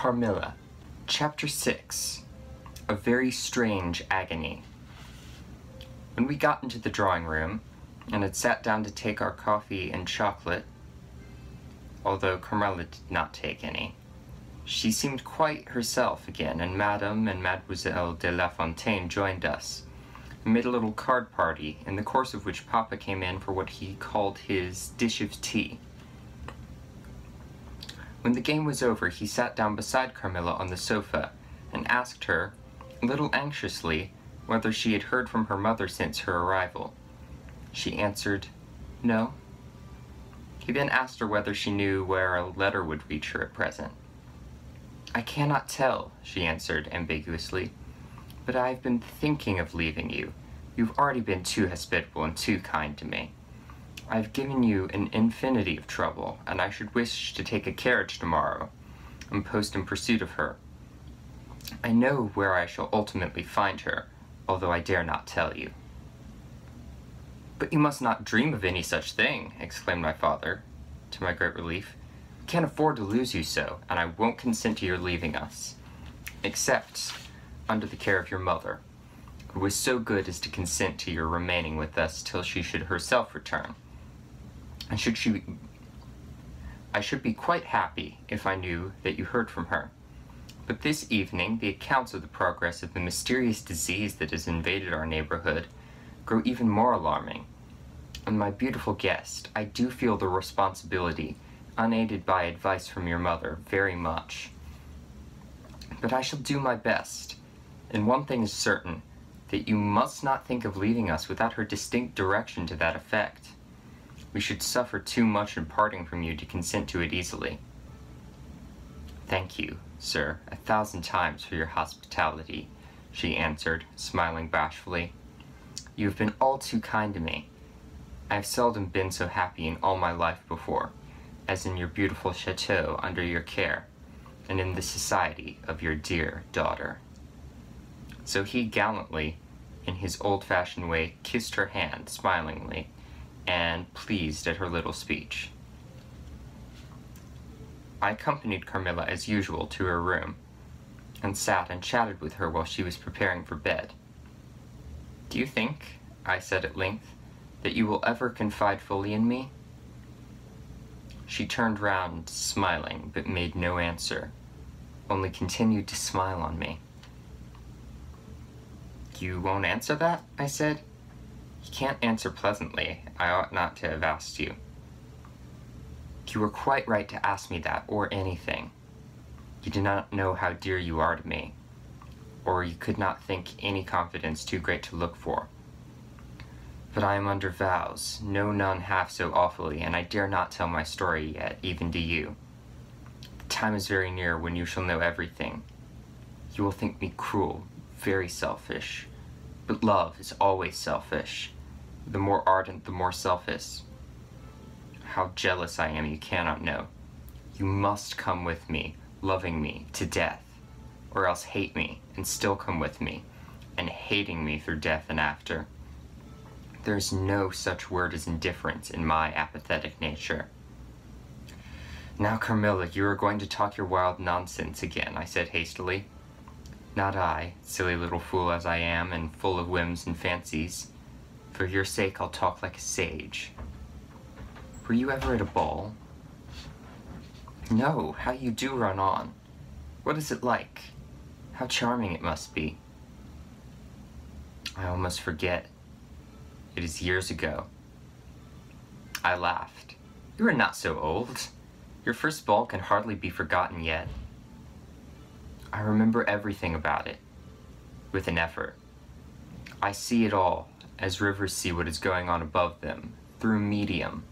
Carmilla. Chapter 6. A Very Strange Agony. When we got into the drawing room, and had sat down to take our coffee and chocolate, although Carmilla did not take any, she seemed quite herself again, and Madame and Mademoiselle de La Fontaine joined us, and made a little card party, in the course of which Papa came in for what he called his dish of tea. When the game was over, he sat down beside Carmilla on the sofa, and asked her, a little anxiously, whether she had heard from her mother since her arrival. She answered, no. He then asked her whether she knew where a letter would reach her at present. I cannot tell, she answered ambiguously, but I have been thinking of leaving you. You've already been too hospitable and too kind to me. I have given you an infinity of trouble, and I should wish to take a carriage tomorrow and post in pursuit of her. I know where I shall ultimately find her, although I dare not tell you. But you must not dream of any such thing, exclaimed my father, to my great relief. We can't afford to lose you so, and I won't consent to your leaving us, except under the care of your mother, who was so good as to consent to your remaining with us till she should herself return. And I should be quite happy if I knew that you heard from her. But this evening, the accounts of the progress of the mysterious disease that has invaded our neighborhood grow even more alarming. And my beautiful guest, I do feel the responsibility, unaided by advice from your mother, very much. But I shall do my best, and one thing is certain, that you must not think of leaving us without her distinct direction to that effect. We should suffer too much in parting from you to consent to it easily. Thank you, sir, 1,000 times for your hospitality, she answered, smiling bashfully. You have been all too kind to me. I have seldom been so happy in all my life before, as in your beautiful chateau under your care, and in the society of your dear daughter. So he gallantly, in his old-fashioned way, kissed her hand smilingly, and pleased at her little speech. I accompanied Carmilla as usual to her room, and sat and chatted with her while she was preparing for bed. Do you think, I said at length, that you will ever confide fully in me? She turned round, smiling, but made no answer, only continued to smile on me. You won't answer that? I said. You can't answer pleasantly. I ought not to have asked you. You were quite right to ask me that, or anything. You do not know how dear you are to me, or you could not think any confidence too great to look for. But I am under vows, no none half so awfully, and I dare not tell my story yet, even to you. The time is very near when you shall know everything. You will think me cruel, very selfish, but love is always selfish. The more ardent, the more selfish. How jealous I am you cannot know. You must come with me, loving me to death, or else hate me and still come with me, and hating me through death and after. There is no such word as indifference in my apathetic nature. Now, Carmilla, you are going to talk your wild nonsense again, I said hastily. Not I, silly little fool as I am, and full of whims and fancies. For your sake I'll talk like a sage. Were you ever at a ball? No, how you do run on. What is it like? How charming it must be. I almost forget. It is years ago. I laughed. You are not so old. Your first ball can hardly be forgotten yet. I remember everything about it, with an effort. I see it all, as rivers see what is going on above them, through medium,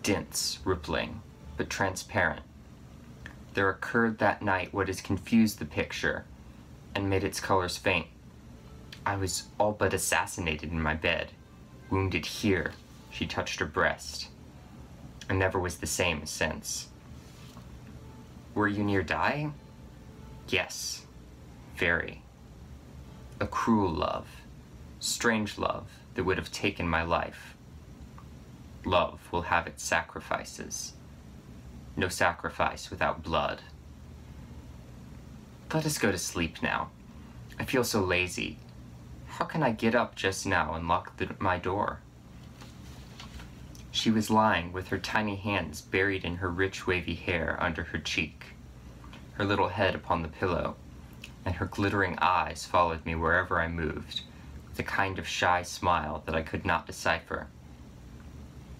dense, rippling, but transparent. There occurred that night what has confused the picture, and made its colors faint. I was all but assassinated in my bed. Wounded here, she touched her breast, and never was the same since. Were you near dying? Yes, very. A cruel love, strange love that would have taken my life. Love will have its sacrifices. No sacrifice without blood. Let us go to sleep now. I feel so lazy. How can I get up just now and lock my door?" She was lying with her tiny hands buried in her rich wavy hair under her cheek, her little head upon the pillow, and her glittering eyes followed me wherever I moved, with a kind of shy smile that I could not decipher.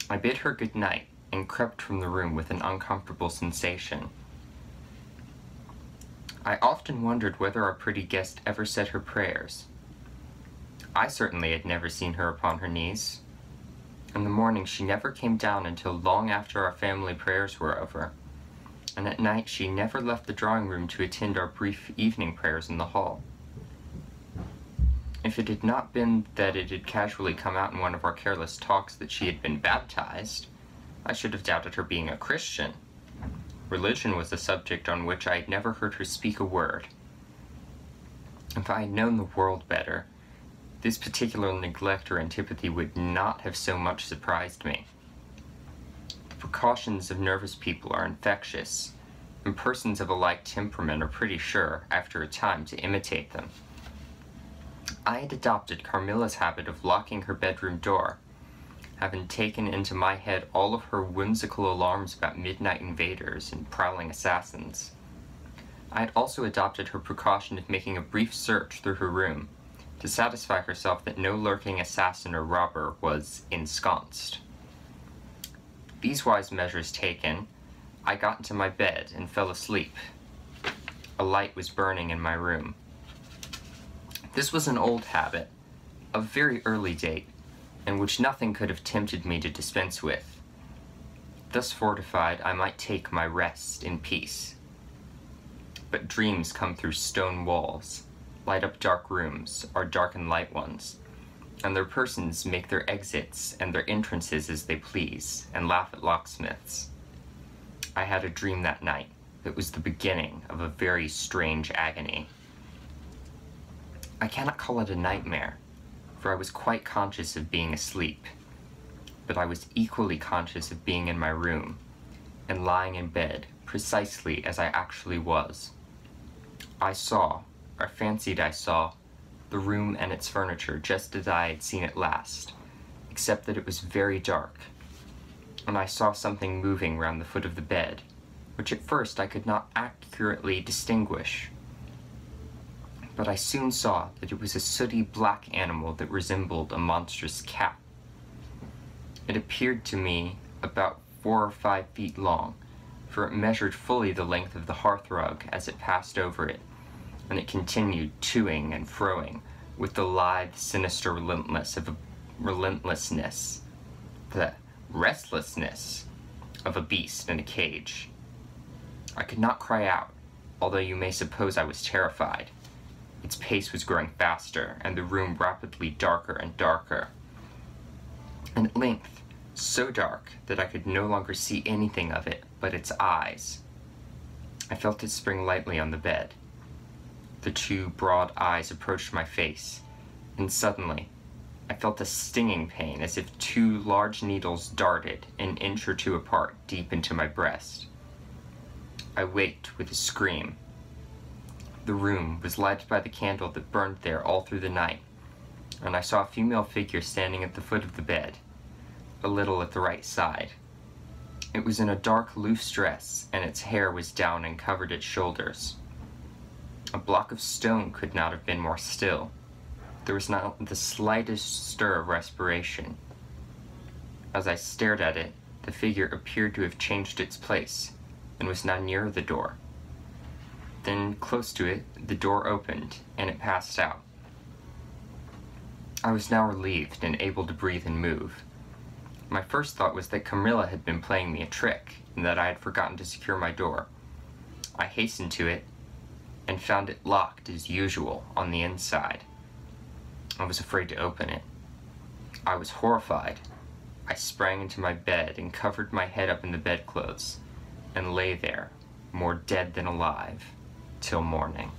I bid her good night and crept from the room with an uncomfortable sensation. I often wondered whether our pretty guest ever said her prayers. I certainly had never seen her upon her knees. In the morning she never came down until long after our family prayers were over, and at night she never left the drawing room to attend our brief evening prayers in the hall. If it had not been that it had casually come out in one of our careless talks that she had been baptized, I should have doubted her being a Christian. Religion was a subject on which I had never heard her speak a word. If I had known the world better, this particular neglect or antipathy would not have so much surprised me. The precautions of nervous people are infectious, and persons of a like temperament are pretty sure, after a time, to imitate them. I had adopted Carmilla's habit of locking her bedroom door, having taken into my head all of her whimsical alarms about midnight invaders and prowling assassins. I had also adopted her precaution of making a brief search through her room, to satisfy herself that no lurking assassin or robber was ensconced. These wise measures taken, I got into my bed and fell asleep. A light was burning in my room. This was an old habit, of very early date, and which nothing could have tempted me to dispense with. Thus fortified, I might take my rest in peace. But dreams come through stone walls, light up dark rooms, or darken light ones, and their persons make their exits and their entrances as they please, and laugh at locksmiths. I had a dream that night that was the beginning of a very strange agony. I cannot call it a nightmare, for I was quite conscious of being asleep, but I was equally conscious of being in my room, and lying in bed precisely as I actually was. I saw, or fancied I saw, the room and its furniture just as I had seen it last, except that it was very dark, and I saw something moving round the foot of the bed, which at first I could not accurately distinguish. But I soon saw that it was a sooty black animal that resembled a monstrous cat. It appeared to me about 4 or 5 feet long, for it measured fully the length of the hearthrug as it passed over it, and it continued toing and froing with the lithe, sinister relentlessness, the restlessness of a beast in a cage. I could not cry out, although you may suppose I was terrified. Its pace was growing faster, and the room rapidly darker and darker, and at length so dark that I could no longer see anything of it but its eyes. I felt it spring lightly on the bed. The 2 broad eyes approached my face, and suddenly I felt a stinging pain as if 2 large needles darted an inch or 2 apart deep into my breast. I waked with a scream. The room was lighted by the candle that burned there all through the night, and I saw a female figure standing at the foot of the bed, a little at the right side. It was in a dark, loose dress, and its hair was down and covered its shoulders. A block of stone could not have been more still. There was not the slightest stir of respiration. As I stared at it, the figure appeared to have changed its place, and was now nearer the door. Then, close to it, the door opened, and it passed out. I was now relieved and able to breathe and move. My first thought was that Carmilla had been playing me a trick, and that I had forgotten to secure my door. I hastened to it, and found it locked as usual on the inside. I was afraid to open it. I was horrified. I sprang into my bed and covered my head up in the bedclothes, and lay there, more dead than alive, till morning.